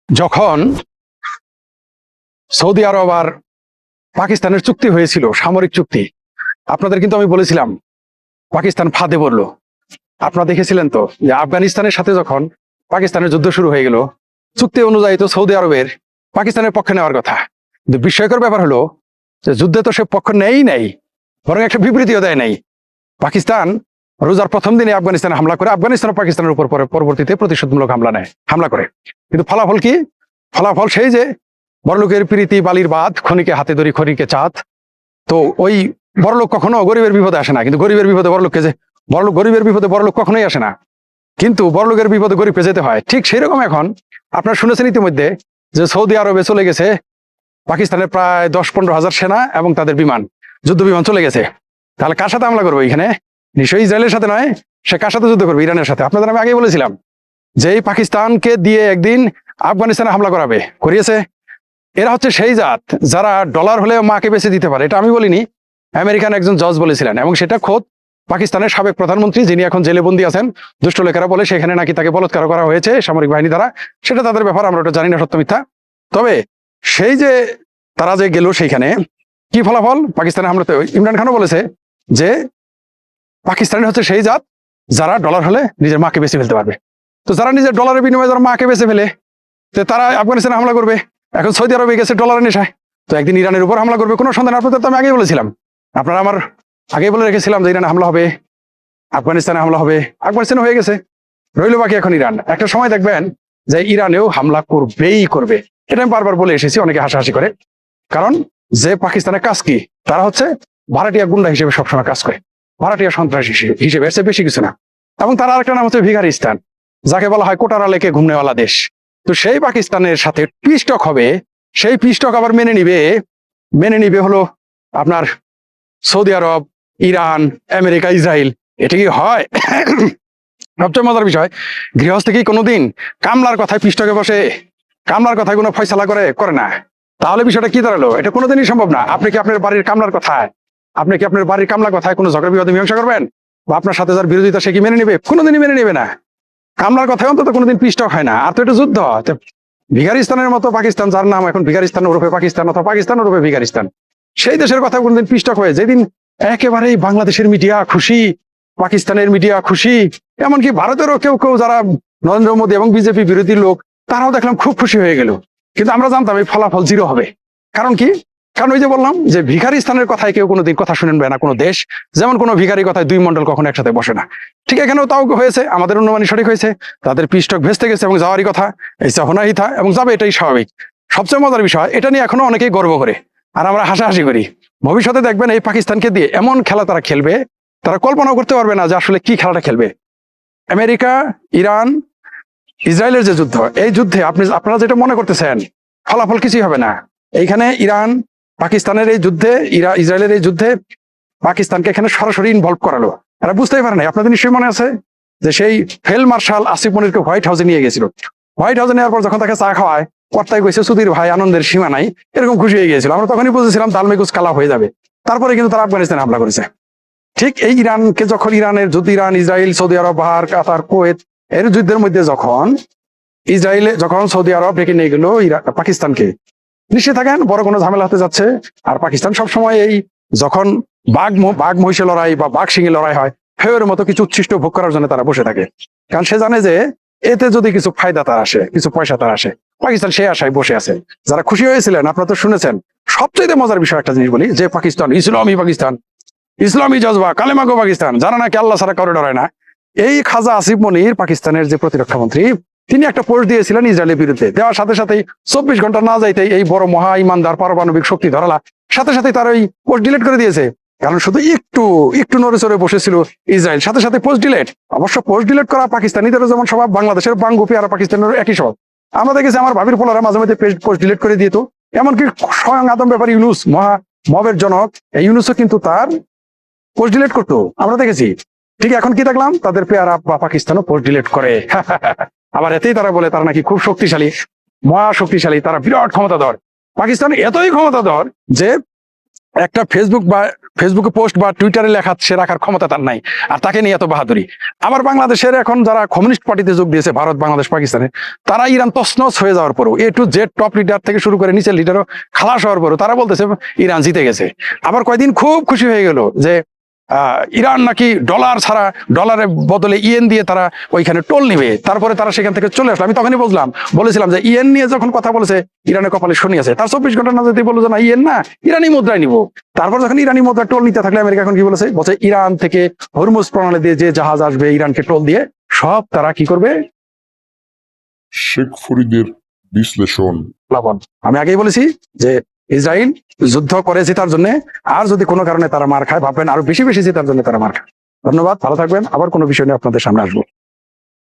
যখন সৌদি আরব আর পাকিস্তানের চুক্তি হয়েছিল, সামরিক চুক্তি, আপনাদের কিন্তু আমি বলেছিলাম পাকিস্তান ফাঁদে পড়লো। আপনারা দেখেছিলেন তো যে আফগানিস্তানের সাথে যখন পাকিস্তানের যুদ্ধ শুরু হয়ে গেল, চুক্তি অনুযায়ী তো সৌদি আরবের পাকিস্তানের পক্ষে নেওয়ার কথা, কিন্তু বিস্ময়কর ব্যাপার হলো যে যুদ্ধে তো সে পক্ষ নেই, বরং একটা বিবৃতিও দেয় নাই। পাকিস্তান রোজার প্রথম দিনে আফগানিস্তানে হামলা করে, আফগানিস্তান পাকিস্তানের উপর পরবর্তীতে প্রতিশোধমূলক হামলা করে। কিন্তু ফলাফল কি? ফলাফল সেই যে বড়লোকের প্রীতি বালির বাঁধ, খনিকে হাতে ধরি খনিকে চাঁদ। তো ওই বড়লোক কখনো গরিবের বিপদে আসে না, কিন্তু গরিবের বিপদে বড়লোককে যে গরিবের বিপদে বড়লোক কখনোই আসে না, কিন্তু বড়লোকের বিপদে গরিবকে যেতে হয়। ঠিক সেই রকম এখন আপনারা শুনেছেন ইতিমধ্যে যে সৌদি আরবে চলে গেছে পাকিস্তানের প্রায় 10-15 হাজার সেনা এবং তাদের বিমান, যুদ্ধ বিমান চলে গেছে। তাহলে কার সাথে হামলা করবে? এখানে নিশ্চয়ই ইসরায়েলের সাথে নয়, সে কার সাথে যুদ্ধ করবে? ইরানের সাথে। আপনাদের আমি আগেই বলেছিলাম যে এই পাকিস্তানকে দিয়ে একদিন আফগানিস্তানে হামলা করিয়েছে। এরা হচ্ছে সেই জাত যারা ডলার হলে মাকে বেঁচে দিতে পারে। এটা আমি বলিনি, আমেরিকান একজন জজ বলেছিলেন, এবং সেটা খোদ পাকিস্তানের সাবেক প্রধানমন্ত্রী, যিনি এখন জেলে বন্দী আছেন। দুষ্ট লোকেরা বলে সেখানে নাকি তাকে বলৎকার করা হয়েছে সামরিক বাহিনী দ্বারা। সেটা তাদের ব্যাপার, আমরা ওটা জানি না সত্য মিথ্যা। তবে সেই যে তারা যে গেল সেইখানে, কি ফলাফল? পাকিস্তানে হামলাতে ইমরান খানও বলেছে যে পাকিস্তানের হচ্ছে সেই জাত যারা ডলার হলে নিজের মাকে বেঁচে ফেলতে পারবে। তো যারা নিজের ডলারের বিনিময়ে যারা মাকে বেঁচে ফেলে, তো তারা আফগানিস্তানে হামলা করবে। এখন সৌদি আরবে গেছে ডলারের নেশায়, তো একদিন ইরানের উপর হামলা করবে, কোনো সন্দেহ। আপনাদের তো আমি আগেই বলেছিলাম, আপনারা আমার আগেই বলে রেখেছিলাম যে ইরানে হামলা হবে, আফগানিস্তানে হামলা হবে। আফগানিস্তানে হয়ে গেছে, রইল বাকি এখন ইরান। একটা সময় দেখবেন যে ইরানেও হামলা করবে। এটা আমি বারবার বলে এসেছি, অনেকে হাসাহাসি করে। কারণ যে পাকিস্তানের কাজ কি? তারা হচ্ছে ভাড়াটিয়া গুন্ডা হিসেবে সবসময় কাজ করে, ভাড়াটিয়া সন্ত্রাসী হিসেবে, এর চেয়ে বেশি কিছু না। এবং তার আরেকটা নাম হচ্ছে ভিখারিস্তান, যাকে বলা হয় কোটারা লেকে ঘুমনেওয়ালা দেশ। তো সেই পাকিস্তানের সাথে পিস্টক হবে, সেই পিস্টক আবার মেনে নিবে হলো আপনার সৌদি আরব, ইরান, আমেরিকা, ইসরায়েল। এটা কি হয়? সবচেয়ে মজার বিষয়, গৃহস্থ কি কোনোদিন কামলার কথায় পিস্টকে বসে, কামলার কথায় কোনো ফয়সালা করে না? তাহলে বিষয়টা কি দাঁড়ালো? এটা কোনোদিনই সম্ভব না। আপনি কি আপনার বাড়ির কামলার কথায় কোনো ঝগড়া বিবাদে মীমাংসা করবেন? বা আপনার সাথে যার বিরোধিতা সে কি মেনে নেবে? কোনোদিনই মেনে নেবে না। কামলার কথায় অন্তত কোনোদিন পিস্টক হয় না। আর তো এটা যুদ্ধ। ভিখারিস্তানের মতো পাকিস্তান, যার নাম এখন ভিখারিস্তান ওরফে পাকিস্তান, অথবা পাকিস্তান ওরফে ভিখারিস্তান, সেই দেশের কথা কোনোদিন পিস্টক হয়ে যেদিন একেবারেই বাংলাদেশের মিডিয়া খুশি, পাকিস্তানের মিডিয়া খুশি, এমনকি ভারতেরও কেউ যারা নরেন্দ্র মোদী এবং বিজেপি বিরোধী লোক, তারাও দেখলাম খুব খুশি হয়ে গেল। কিন্তু আমরা জানতাম এই ফলাফল 0 হবে। কারণ কি? কারণ ওই যে বললাম যে ভিখারিস্তানের কথায় কেউ কোনোদিন কথা শুনেন না কোনো দেশ। যেমন কোনো ভিখারি কথায় 2 মন্ডল কখনো একসাথে বসে না। ঠিক এখানেও তাও হয়েছে, আমাদের অনুমানই সঠিক হয়েছে। তাদের পিস্টক ভেস্তে গেছে এবং যাওয়ারই কথা, এই চাহনাহিতা, এবং যাবে, এটাই স্বাভাবিক। সবচেয়ে মজার বিষয়, এটা নিয়ে এখনো অনেকেই গর্ব করে, আর আমরা হাসাহাসি করি। ভবিষ্যতে দেখবেন এই পাকিস্তানকে দিয়ে এমন খেলা তারা খেলবে, তারা কল্পনাও করতে পারবে না যে আসলে কি খেলাটা খেলবে। আমেরিকা, ইরান, ইসরায়েলের যে যুদ্ধ, এই যুদ্ধে আপনারা যেটা মনে করতেছেন ফলাফল কিছুই হবে না। এইখানে ইরান পাকিস্তানের এই যুদ্ধে, ইসরায়েলের এই যুদ্ধে পাকিস্তানকে এখানে সরাসরি ইনভলভ করালো। এরা বুঝতেই পারে না। আপনাদের নিশ্চয়ই মনে আছে যে সেই ফিল্ড মার্শাল আসিফ মনিরকে হোয়াইট হাউসে নিয়ে গেছিল। হোয়াইট হাউসে নেওয়ার পর যখন তাকে চা খাওয়ায়, কর্তায় কইছে সুধীর ভাই, আনন্দের সীমা নাই, এরকম খুশি হয়ে গিয়েছিল। আমরা তখনই বুঝেছিলাম দালমেগুজ কালা হয়ে যাবে। তারপরে কিন্তু তারা আফগানিস্তানে হামলা করেছে। ঠিক এই ইরানকে যখন ইরানের যুদ্ধ, ইরান, ইসরায়েল, সৌদি আরব, বাহার, কাতার, কুয়েত, এর যুদ্ধের মধ্যে যখন সৌদি আরব ডেকে নিয়ে গেল পাকিস্তানকে, নিশ্চয় থাকেন বড় কোনো ঝামেলা হতে যাচ্ছে। আর পাকিস্তান সবসময় এই যখন বাঘ মহিষে লড়াই বা বাঘ সিংহে লড়াই হয়, ফের মতো কিছু উচ্ছিষ্ট ভোগ করার জন্য তারা বসে থাকে। কারণ সে জানে যে এতে যদি কিছু ফায়দা তার আসে, কিছু পয়সা তার আসে, পাকিস্তান সেই আশায় বসে আছে। যারা খুশি হয়েছিলেন আপনারা তো শুনেছেন। সবচেয়ে মজার বিষয় একটা জিনিস বলি, যে পাকিস্তান ইসলামী জজবা, কালেমাগো পাকিস্তান, যারা নাকি আল্লাহ ছাড়া কারো ডরায় না, এই খাজা আসিফ মনির, পাকিস্তানের যে প্রতিরক্ষা মন্ত্রী, তিনি একটা পোস্ট দিয়েছিলেন ইসরায়েলের বিরুদ্ধে। দেওয়ার সাথে সাথেই 24 ঘন্টা না যাইতেই এই বড় মহা ইমানদার পারমাণবিক শক্তি ধরালা, সাথে সাথেই তার ওই পোস্ট ডিলিট করে দিয়েছে। কারণ শুধু একটু নড়ে চড়ে বসেছিল ইসরায়েল, সাথে সাথে পোস্ট ডিলিট। অবশ্য পোস্ট ডিলিট করা পাকিস্তানিদেরও যেমন স্বভাব, বাংলাদেশের বাঙ্গুপি আর পাকিস্তানের একই স্বভাব। আমরা দেখেছি আমার ভাবির পোলারা মাঝে মধ্যে পোস্ট ডিলিট করে দিত। এমনকি স্বয়ং আদম ব্যাপারী ইউনুস, মবের জনক, এই ইউনুসও কিন্তু তার পোস্ট ডিলিট করতো, আমরা দেখেছি। ঠিক এখন কি দেখলাম, তাদের পেয়ারা বা পাকিস্তানও পোস্ট ডিলিট করে। আবার এতেই তারা বলে তারা নাকি খুব শক্তিশালী, মহাশক্তিশালী, তারা বিরাট ক্ষমতাধর। পাকিস্তান এতই ক্ষমতাধর যে একটা ফেসবুক বা ফেসবুকে পোস্ট বা টুইটারে লেখা সে রাখার ক্ষমতা তার নাই, আর তাকে নিয়ে এত বাহাদুরি। আবার বাংলাদেশের এখন যারা কমিউনিস্ট পার্টিতে যোগ দিয়েছে, ভারত, বাংলাদেশ, পাকিস্তানে, তারা ইরান তছনছ হয়ে যাওয়ার পরও, এ টু জেড টপ লিডার থেকে শুরু করে নিচের লিডারও খালাস হওয়ার পরও তারা বলতেছে ইরান জিতে গেছে। আবার কয়দিন খুব খুশি হয়ে গেল যে ইরান নাকি ডলার ছাড়া, ডলারের বদলে ইয়েন দিয়ে তারা ওইখানে টোল নিবে, তারপরে তারা সেখান থেকে চলে আসলো। আমি তখনই বলেছিলাম যে ইয়েন নিয়ে যখন কথা বলেছে ইরানের কপালে শনি আছে। তার 24 ঘন্টা না যেতে বললো যে না ইয়েন না, ইরানি মুদ্রায় নিবো। তারপর যখন ইরানি মুদ্রা টোল নিতে থাকলে আমেরিকা এখন কি বলেছে, ইরান থেকে হরমুজ প্রণালী দিয়ে যে জাহাজ আসবে ইরানকে টোল দিয়ে সব তারা কি করবে, শেখ ফরিদের বিশ্লেষণ। প্লাবন। আমি আগেই বলেছি যে ইসরায়েল যুদ্ধ করে জেতার জন্য, আর যদি কোনো কারণে তারা মার খায় ভাববেন আরো বেশি বেশি জেতার জন্য তারা মার খায়। ধন্যবাদ, ভালো থাকবেন। আবার কোনো বিষয় নিয়ে আপনাদের সামনে আসবো।